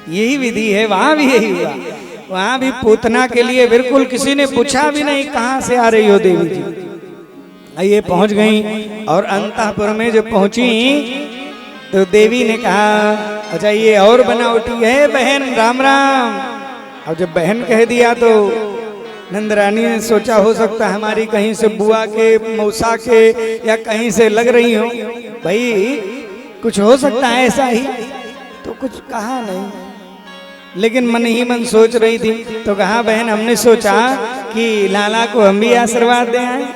यही विधि है, वहां भी यही हुआ। वहां भी पूतना के लिए बिल्कुल किसी ने पूछा भी नहीं कहां से आ रही हो देवी जी। ये पहुंच गई और अंतःपुर में जब पहुंची तो देवी ने कहा अच्छा ये और बनावटी है बहन, राम राम। अब जब बहन कह दिया तो नंद रानी ने सोचा हो सकता है हमारी कहीं से बुआ के, मौसा के या कहीं से लग रही हो, भाई कुछ हो सकता है ऐसा ही। तो कुछ कहा नहीं, लेकिन मन ही मन सोच रही थी। तो कहा बहन हमने सोचा कि लाला को हम भी आशीर्वाद दे आए,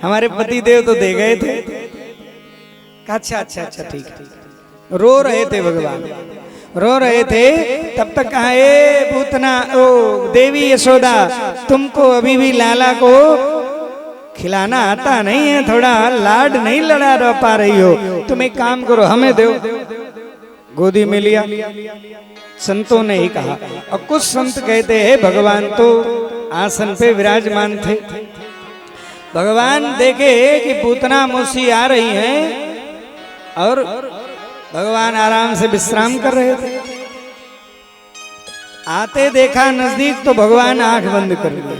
हमारे पति देव तो दे गए थे। अच्छा अच्छा अच्छा ठीक है। रो रहे थे भगवान, रो रहे थे। तब तक कहा ए पूतना, ओ देवी यशोदा, तुमको अभी भी लाला को खिलाना आता नहीं है, थोड़ा लाड नहीं लड़ा पा रही हो, तुम एक काम करो हमें दो। गोदी में लिया। संतों ने ही कहा, और कुछ संत कहते हैं भगवान तो आसन पे विराजमान थे। भगवान देखे कि पूतना मौसी आ रही हैं और भगवान आराम से विश्राम कर रहे थे। आते देखा नजदीक तो भगवान आंख बंद कर लिए।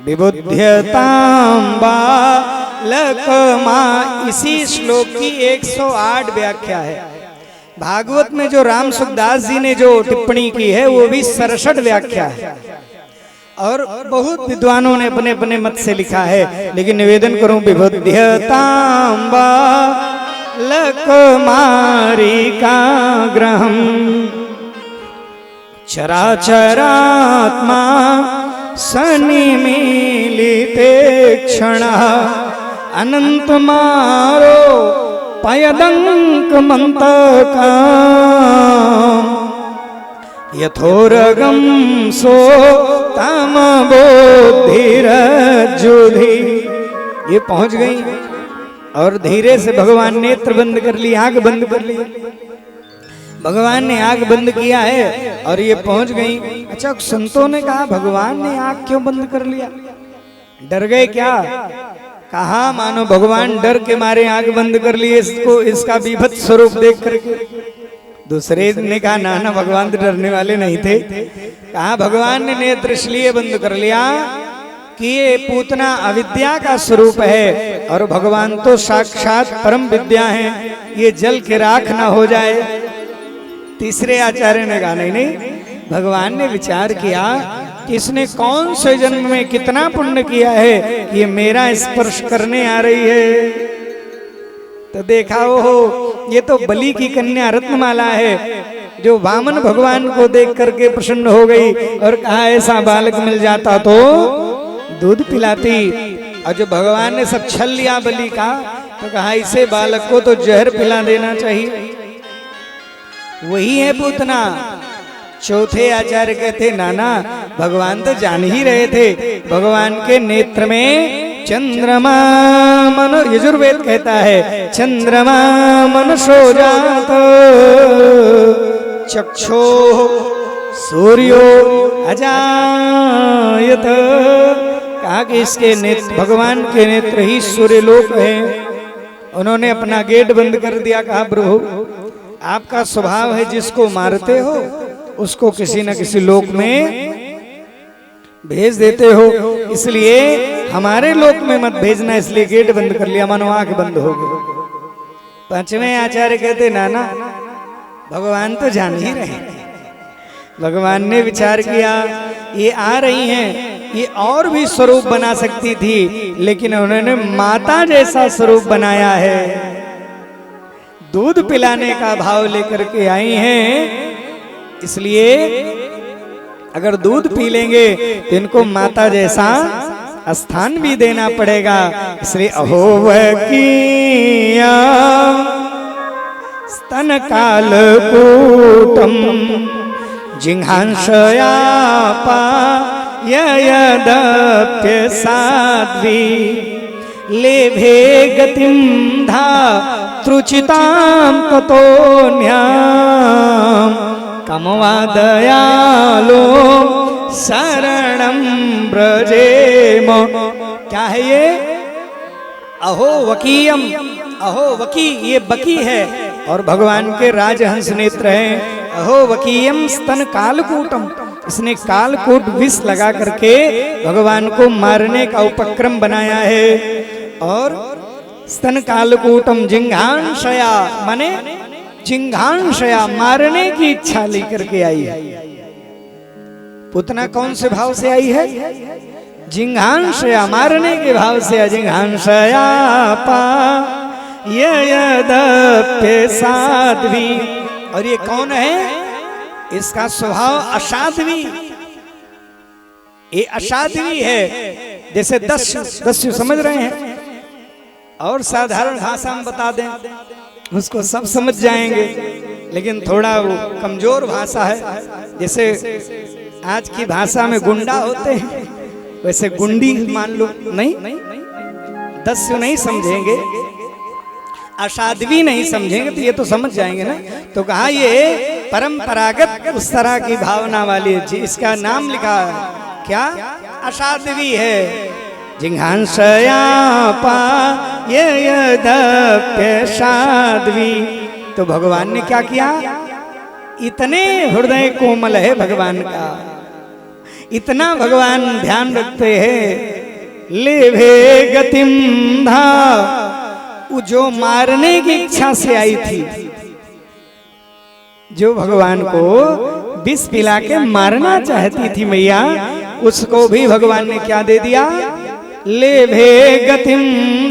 विबुध्यतां बालकमा, इसी श्लोक की 108 व्याख्या है। भागवत में जो राम सुखदास जी ने जो टिप्पणी की है वो भी 67 व्याख्या है, और बहुत विद्वानों ने अपने अपने मत से लिखा है। लेकिन निवेदन करूं, विबुध्यतां बालकमारिका ग्रहम चराचरात्मा सनिमीलिते क्षणः अनंत मारो पयदंक मंतका यथोरगम सो तम बोधिरजुधि। ये पहुंच गई और धीरे से भगवान ने नेत्र बंद कर ली, आंख बंद कर ली। भगवान ने आंख बंद किया है और ये पहुंच गई। अच्छा, संतों ने कहा भगवान ने आंख क्यों बंद कर लिया, डर गए क्या? कहा मानो भगवान डर के मारे आंख बंद कर लिए इसको, इसका विभत्स स्वरूप देख करके। दूसरे ने कहा ना ना भगवान तो डरने वाले नहीं थे। कहा भगवान ने नेत्र इसलिए बंद कर लिया कि ये पूतना अविद्या का स्वरूप है और भगवान तो साक्षात परम विद्या है, ये जल के राख ना हो जाए। तीसरे आचार्य ने कहा नहीं नहीं, भगवान ने विचार किया कि इसने कौन से जन्म में कितना पुण्य किया है कि ये मेरा स्पर्श करने आ रही है। तो देखा हो ये तो बलि की कन्या रत्नमाला है जो वामन भगवान को देख करके प्रसन्न हो गई और कहा ऐसा बालक मिल जाता तो दूध पिलाती। और जो भगवान ने सब छल लिया बलि का, तो कहा इसे बालक को तो जहर पिला देना चाहिए। वही है पूतना। चौथे आचार्य कहते नाना भगवान तो जान ही रहे थे, भगवान के नेत्र में चंद्रमा मनो, यजुर्वेद कहता है चंद्रमा मनसो जात चक्षो सूर्यो अजायत। कहा कि इसके नेत्र, भगवान के नेत्र ही सूर्यलोक है। उन्होंने अपना गेट बंद कर दिया। कहा प्रभु आपका स्वभाव है जिसको मारते हो उसको किसी न किसी लोक में भेज देते हो, इसलिए हमारे लोक में मत भेजना, इसलिए गेट बंद कर लिया, मानो आंख बंद हो गई। पांचवें आचार्य कहते नाना भगवान तो जान ही रहे। भगवान ने विचार किया ये आ रही हैं, ये और भी स्वरूप बना सकती थी, लेकिन उन्होंने माता जैसा स्वरूप बनाया है। दूध पिलाने का भाव लेकर के आई हैं, इसलिए अगर दूध पी लेंगे तो इनको माता जैसा स्थान भी देना पड़ेगा। इसलिए अहो वकीया स्तन काल कूटम जिघांशयापा यदप्य साध्वी लेभे गतिम धातृचितां ततोन्याम कमवादयालो शरणं ब्रजेम। क्या है ये? अहो वकीयम, अहो वकी, ये बकी है और भगवान के राजहंस नेत्र हैं अहो वकीयम स्तन कालकूटम, इसने कालकूट विष लगा करके भगवान को मारने का उपक्रम बनाया है। और स्तन कालकूटम जिंघांशया, माने जिंघांशया मारने की इच्छा लेकर के आई है। पूतना कौन से भाव से आई है? जिंघांशया, मारने के भाव से। अजिंघांशया पा यदप्य साध्वी, और ये कौन है? इसका स्वभाव असाध्वी, ये असाध्वी है। जैसे दस्यु समझ रहे हैं, और साधारण भाषा में बता दें उसको सब समझ जाएंगे, लेकिन थोड़ा वो कमजोर भाषा है। जैसे आज की भाषा में गुंडा होते हैं, वैसे गुंडी मान लो। नहीं, दस्यु नहीं समझेंगे, असाध्वी नहीं समझेंगे, तो ये तो समझ जाएंगे ना। तो कहा ये परंपरागत उस तरह की भावना वाली, इसका नाम लिखा है क्या? असाध्वी है। जिंघांशया पा यदप्य साध्वी। तो भगवान ने क्या किया? इतने हृदय कोमल है भगवान का, इतना भगवान ध्यान रखते हैं। लेभे गतिम धा, जो मारने की इच्छा से आई थी, जो भगवान को विष पिला के मारना चाहती थी मैया, उसको भी भगवान ने क्या दे दिया? लेभे गतिम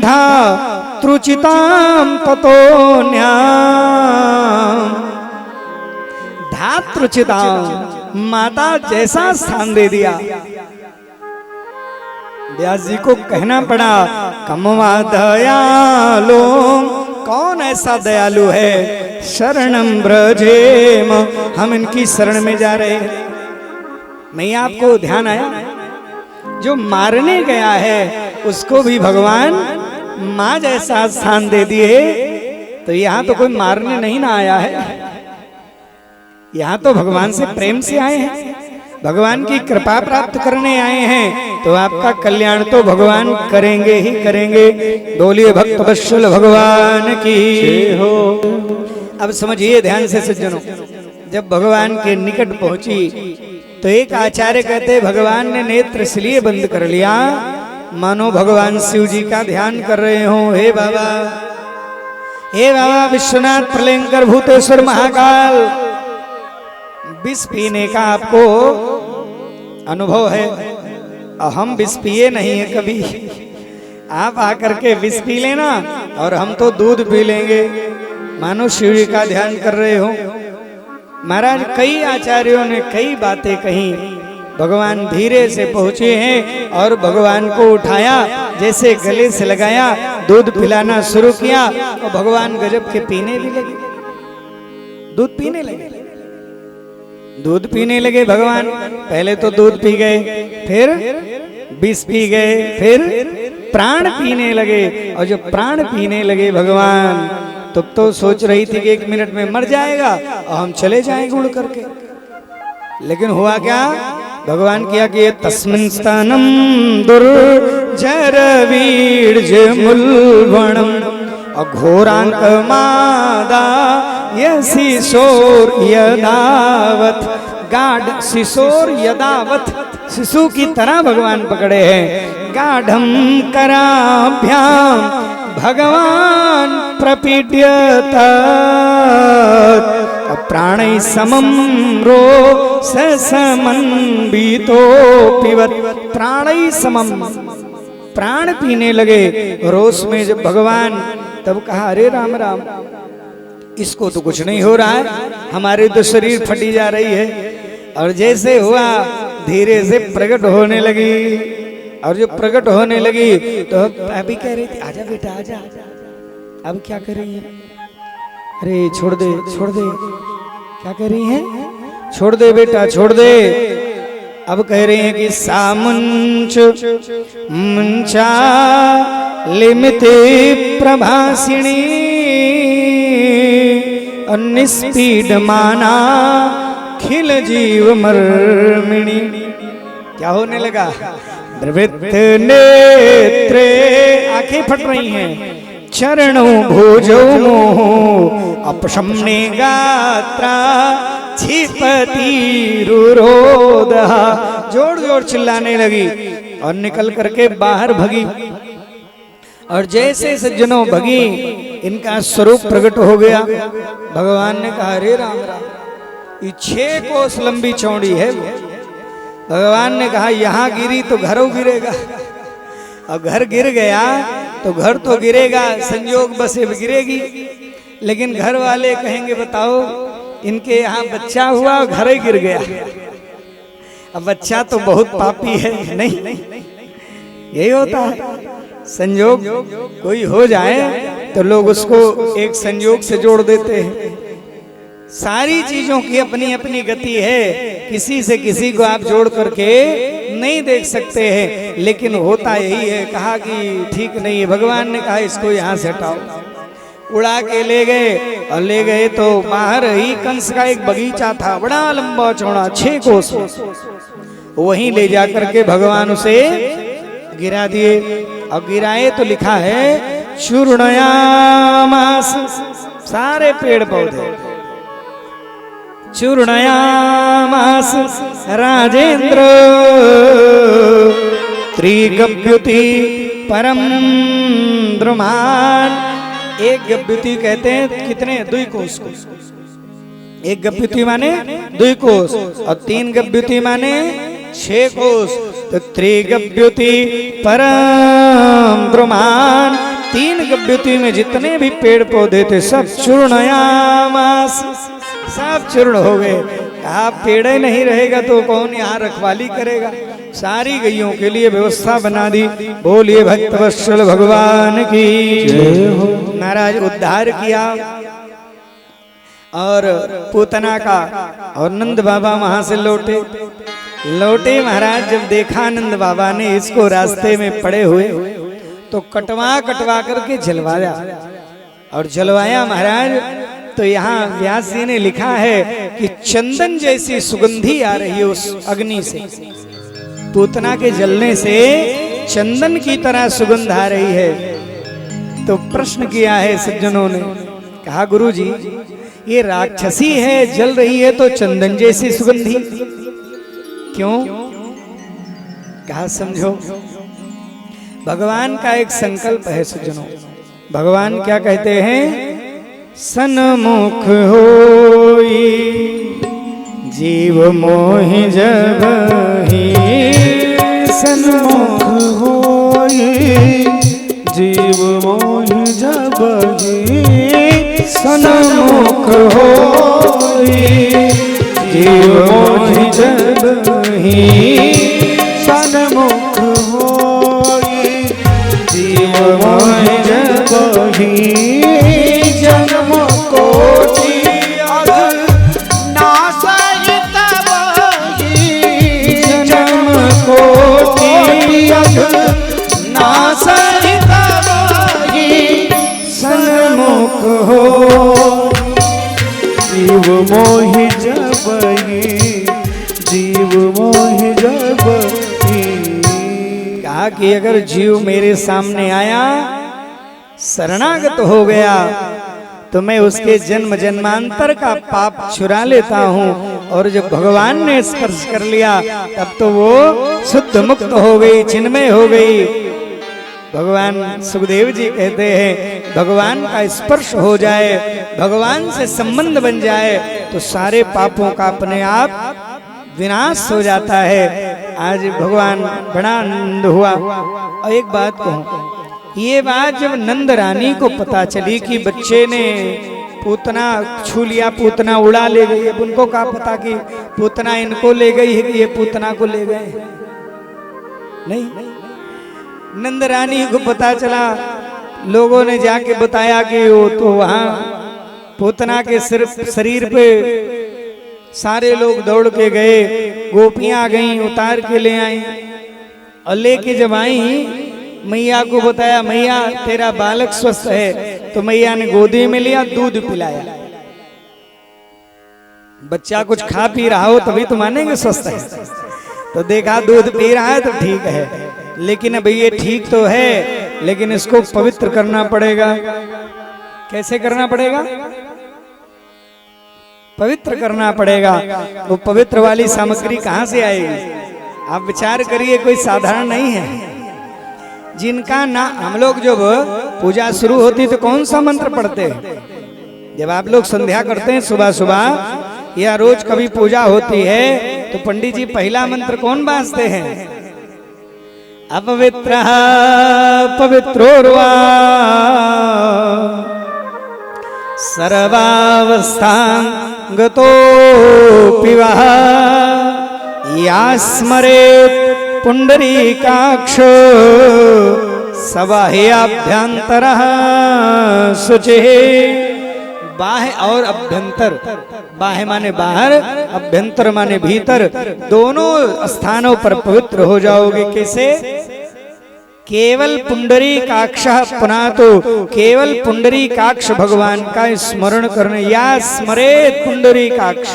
धा त्रुचिताम ततो न्याम, धातृचिताम, माता जैसा स्थान दे दिया। व्यास जी को कहना पड़ा कमवा दयालो, कौन ऐसा दयालु है? शरणम ब्रजेम, हम इनकी शरण में जा रहे हैं। मैया आपको ध्यान आया? जो मारने गया है उसको भी भगवान माँ जैसा स्थान दे दिए। तो यहाँ तो कोई मारने नहीं ना आया है, यहाँ तो भगवान से प्रेम से आए हैं, भगवान की कृपा प्राप्त करने आए हैं। तो आपका कल्याण तो भगवान करेंगे ही करेंगे। बोलिए भक्त वत्सल भगवान की हो। अब समझिए ध्यान से सज्जनों, जब भगवान के निकट पहुंची तो एक आचार्य कहते भगवान ने नेत्र इसलिए बंद कर लिया मानो भगवान शिव जी का ध्यान कर रहे हो। हे बाबा, हे बाबा विश्वनाथ, प्रलयंकर, भूतेश्वर, महाकाल, विष पीने का आपको अनुभव है, हम विष पिए नहीं है कभी। आप आकर के विष पी लेना और हम तो दूध पी लेंगे, मानो शिव जी का ध्यान कर रहे हो। महाराज, कई आचार्यों ने कई बातें कही, भगवान धीरे से पहुंचे हैं और भगवान को उठाया, जैसे गले से लगाया, दूध पिलाना शुरू किया और भगवान गजब के पीने भी लगे, दूध पीने लगे, दूध पीने लगे भगवान। पहले तो दूध पी गए, फिर विष पी गए, फिर प्राण पीने लगे। और जब प्राण पीने लगे भगवान, तब तो सोच रही थी कि 1 मिनट में मर जाएगा और हम चले जाएंगे उड़ करके। लेकिन हुआ क्या? भगवान किया कि तस्मिन् स्तनम दुर्जर वीर्ज मुल्बणम अघोरांक मादा यशिशोर यदावत, गाढ़ शिशोर यदावत, शिशु की तरह भगवान पकड़े हैं। गाढ़म कराभ्याम भगवान प्रपीड्यत प्राणै समम रो समन्वितो पिबत, प्राणै समम, प्राण पीने लगे रोष में जब भगवान। तब कहा अरे राम राम, इसको तो कुछ नहीं हो रहा है, हमारे तो शरीर फटी जा रही है। और जैसे हुआ धीरे से प्रकट होने लगी, और जो प्रकट होने लगी तो अभी कह रही थी आजा बेटा आजा। अब क्या कर रही है? अरे छोड़ दे छोड़ दे, क्या कह रही हैं? छोड़ दे बेटा छोड़ दे। अब कह रही हैं कि सामुंच मुंचा लिमिते प्रभासिणी निस्पीड माना खिल जीव मर्मिणी। क्या होने लगा? द्रवित नेत्रे, आंखें फट रही हैं, चरणों भोजो मोह अपशमने गात्रा क्षिपति रुरोदः। जोर जोर चिल्लाने लगी और निकल करके बाहर भगी। और जैसे सज्जनों भगी, इनका स्वरूप प्रकट हो गया। भगवान ने कहा, अरे राम राम, ये 6 कोस लंबी चौड़ी है। भगवान ने कहा, यहाँ गिरी तो घरों गिरेगा, और घर गिर गया तो घर तो गिरेगा, संयोग बस गिरेगी। लेकिन घर वाले कहेंगे, बताओ इनके यहाँ बच्चा हुआ और घर ही गिर गया। अब बच्चा तो बहुत पापी है, नहीं यही होता है। संयोग कोई हो जाए तो लोग उसको एक संयोग से जोड़ देते हैं। सारी चीजों की अपनी अपनी गति है, किसी से किसी को आप जोड़ करके नहीं देख सकते हैं। लेकिन होता यही है। कहा कि ठीक नहीं है। भगवान ने कहा, इसको यहाँ से हटाओ। उड़ा के ले गए, और ले गए तो बाहर ही कंस का एक बगीचा था, बड़ा लंबा चौड़ा 6 कोस। वहीं ले जा करके भगवान उसे गिरा दिए। और गिराए तो लिखा है चूर्णयामास, सारे पेड़ पौधे चूर्णयामास राजेंद्र त्रिगभ्युति परम द्रुमान। एक गभ्युति कहते हैं कितने? 2 कोस को। एक गभ्युति माने 2 कोस, और 3 गभ्युति माने 6 कोस। तो त्रिगभ्युति परम द्रुमान, 3 गभ्युति में जितने भी पेड़ पौधे थे सब चूर्णयामास, सब चूर्ण हो गए। कहा, पेड़ ही नहीं रहेगा तो कौन यहाँ रखवाली करेगा? सारी गैयों के लिए व्यवस्था बना दी। बोलिए भक्तवत्सल भगवान की जय हो। महाराज उद्धार किया, और पूतना का, और नंद बाबा वहां से लौटे। महाराज जब देखा नंद बाबा ने इसको रास्ते में पड़े हुए, तो कटवा करके जलवाया। और जलवाया महाराज, तो यहाँ व्यास जी ने लिखा है कि चंदन जैसी सुगंधी आ रही है उस अग्नि से। पूतना के जलने से चंदन की तरह सुगंध आ रही है। तो प्रश्न किया है सज्जनों ने, कहा गुरुजी ये राक्षसी है, जल रही है तो चंदन जैसी सुगंधी क्यों? कहा समझो, भगवान का एक संकल्प है सज्जनों। भगवान क्या कहते हैं? सन्मुख होई जीव मोहि जबहि, सन्मुख होई जीव मोहि जबहि, सन्मुख होई जीव मोहि जबहि, सन्मुख होई जीव मोहि जबहि, जन्म कोटि अघ नासहि तबहि, जन्म कोटि अघ नासहि तबहि, सन्मुख हो जीव मोहि जबहि, जीव मोहि जबहि। कहा कि अगर जीव मेरे सामने आया, शरणागत हो गया, तो मैं उसके जन्म जन्मांतर का पाप छुड़ा लेता हूँ। और जब भगवान ने स्पर्श कर लिया, तब तो वो शुद्ध मुक्त हो गई, चिन्मय हो गई। भगवान सुखदेव जी कहते हैं, भगवान का स्पर्श हो जाए, भगवान से संबंध बन जाए, तो सारे पापों का अपने आप विनाश हो जाता है। आज भगवान बड़ा आनंद हुआ। और एक बात कहूँ, ये बात जब नंद रानी को पता चली कि बच्चे ने पूतना छू लिया, पूतना उड़ा ले गई, अब उनको क्या पता कि पूतना इनको ले गई है कि ये पूतना को ले गए? नहीं, नंद रानी को पता चला, लोगों ने जाके बताया कि वो तो वहां पूतना के सिर्फ शरीर पे सारे लोग दौड़ के गए, गोपियां गईं, उतार के ले आई, और लेके जब आई मैया को बताया, मैया तेरा बालक स्वस्थ है। तो मैया ने गोदी में लिया, दूध पिलाया। बच्चा कुछ खा पी रहा हो तभी तो मानेंगे स्वस्थ है। तो देखा दूध पी रहा है तो ठीक है, लेकिन अब ये ठीक तो है, लेकिन इसको पवित्र करना पड़ेगा। कैसे करना पड़ेगा? पवित्र करना पड़ेगा। वो पवित्र वाली सामग्री कहां से आएगी? आप विचार करिए, कोई साधारण नहीं है। जिनका ना हम लोग जब पूजा शुरू होती तो कौन सा मंत्र पढ़ते हैं? जब आप लोग संध्या करते हैं सुबह सुबह या रोज कभी पूजा होती है तो पंडित जी पहला मंत्र कौन बांसते हैं? अपवित्र पवित्रोर्वा सर्वावस्थां गतोऽपि वः या स्मरेत् पुंडरीकाक्ष सबाह्याभ्यंतरः शुचिः। बाह्य और अभ्यंतर, बाह्य माने बाहर, अभ्यंतर माने भीतर, दोनों स्थानों पर पवित्र हो जाओगे। कैसे? केवल पुंडरीकाक्ष, पुनः तो केवल पुंडरीकाक्ष भगवान का स्मरण करने, या स्मरेत पुंडरीकाक्ष।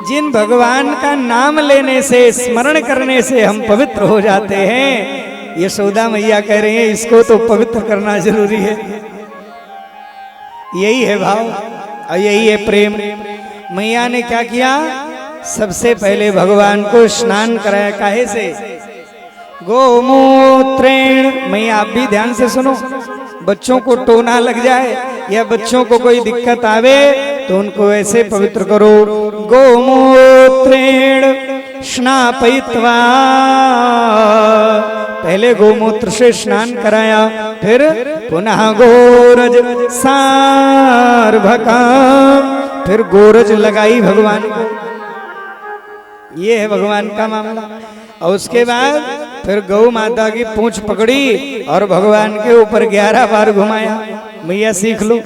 जिन भगवान का नाम लेने से, स्मरण करने से हम पवित्र हो जाते हैं। यशोदा मैया कह रही हैं इसको तो पवित्र करना जरूरी है। यही है भाव और यही है प्रेम। मैया ने क्या किया? सबसे पहले भगवान को स्नान कराया। काहे से? गोमूत्रेण। मैया आप भी ध्यान से सुनो, बच्चों को टोना लग जाए या बच्चों को कोई दिक्कत आवे तो उनको ऐसे पवित्र करो। गोमूत्रेण स्नापयित्वा, पहले गोमूत्र से स्नान कराया, फिर पुनः गोरज सार्भका, फिर गोरज लगाई भगवान को। ये है भगवान का मामला। और उसके बाद फिर गौ माता की पूंछ पकड़ी और भगवान के ऊपर 11 बार घुमाया। मैया सीख लो,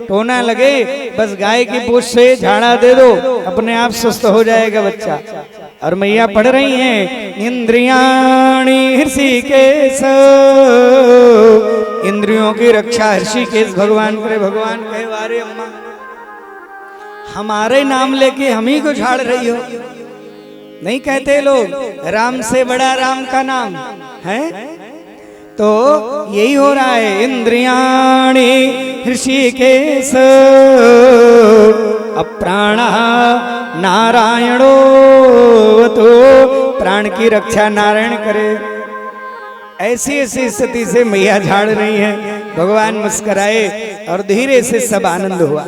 टोना लगे बस गाय की पूंछ से झाड़ा दे दो, अपने आप स्वस्थ हो जाएगा बच्चा। और मैया पढ़ रही हैं इंद्रियाणि हृषिकेश, इंद्रियों की रक्षा हृषिकेश भगवान करे। भगवान कहे वारे अम्मा, हमारे नाम लेके हम ही को झाड़ रही हो। नहीं कहते लोग राम से बड़ा राम का नाम है? तो यही हो रहा है। इंद्रियाणि हृषिकेश अप्राणः नारायणो तो, प्राण की रक्षा नारायण करे। ऐसी ऐसी स्थिति से मैया झाड़ रही है। भगवान मुस्कुराए और धीरे से सब आनंद हुआ।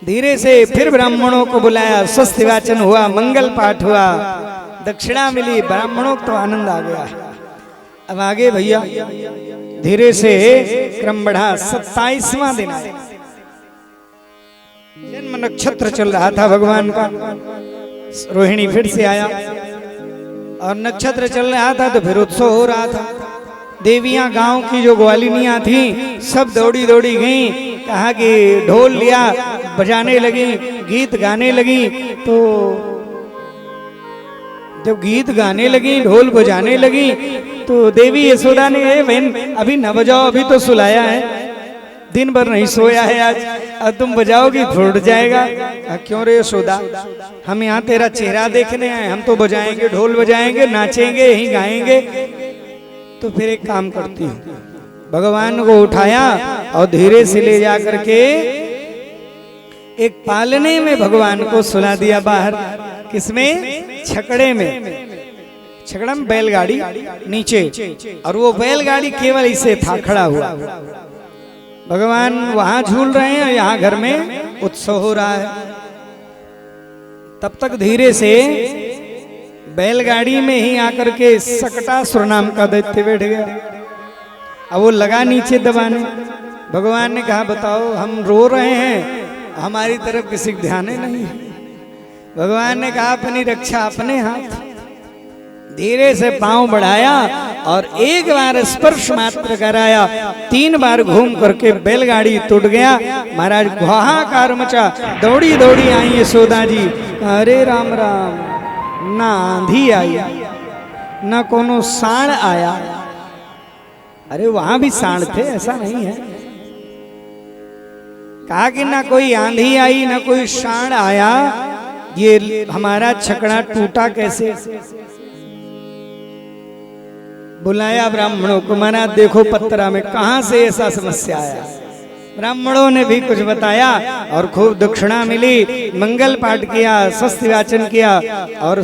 धीरे से फिर ब्राह्मणों को बुलाया, स्वस्ति वाचन हुआ, मंगल पाठ हुआ, दक्षिणा मिली, ब्राह्मणों को तो आनंद आ गया। अब आगे भैया धीरे से क्रम बढ़ा। 27वां दिन आया, जन्म नक्षत्र चल रहा था भगवान का। रोहिणी फिर से आया और नक्षत्र चल रहा था तो फिर उत्सव हो रहा था। देवियां गांव की जो ग्वालिनियां थी सब दौड़ी दौड़ी गईं, कहा कि ढोल लिया, बजाने लगी, गीत गाने लगी। तो जब गीत गाने लगी, ढोल बजाने लगी तो देवी यशोदा ने, बहन अभी न बजाओ, अभी तो सुलाया है, दिन भर नहीं सोया है आज, अब तुम बजाओगी फूट जाएगा। क्यों रे यशोदा, हम यहाँ तेरा चेहरा देखने आए, हम तो बजाएंगे, ढोल बजाएंगे, नाचेंगे, यहीं गाएंगे। तो फिर एक काम करती हूँ, भगवान को उठाया और धीरे से ले जा करके एक पालने में भगवान को सुला दिया बाहर। किसमें? छकड़े में। छकड़ा में बैलगाड़ी नीचे, और वो बैलगाड़ी केवल इसे था खड़ा हुआ। भगवान वहां झूल रहे हैं, यहाँ घर में उत्सव हो रहा है। तब तक धीरे से बैलगाड़ी में ही आकर के सकटासुर नाम का दैत्य बैठ गया। अब वो लगा नीचे दबाने। भगवान ने कहा बताओ, हम रो रहे हैं, हमारी तरफ किसी का ध्यान नहीं है। भगवान ने कहा अपनी रक्षा अपने हाथ। धीरे से पांव बढ़ाया और एक बार स्पर्श मात्र कराया, 3 बार घूम करके बैलगाड़ी टूट गया। महाराज हाहाकार मचा, दौड़ी दौड़ी आई यशोदा जी। अरे राम राम, ना आंधी आई, ना कोनो साण आया। अरे वहां भी साण थे, ऐसा नहीं है। कहा कि ना कोई आंधी आई, ना कोई साण आया, ये हमारा छकड़ा टूटा कैसे? बुलाया ब्राह्मणों को, मना देखो पत्रा में कहां से ऐसा समस्या आया। ब्राह्मणों ने भी कुछ बताया और खूब दक्षिणा मिली, मंगल पाठ किया, स्वस्ति वाचन किया और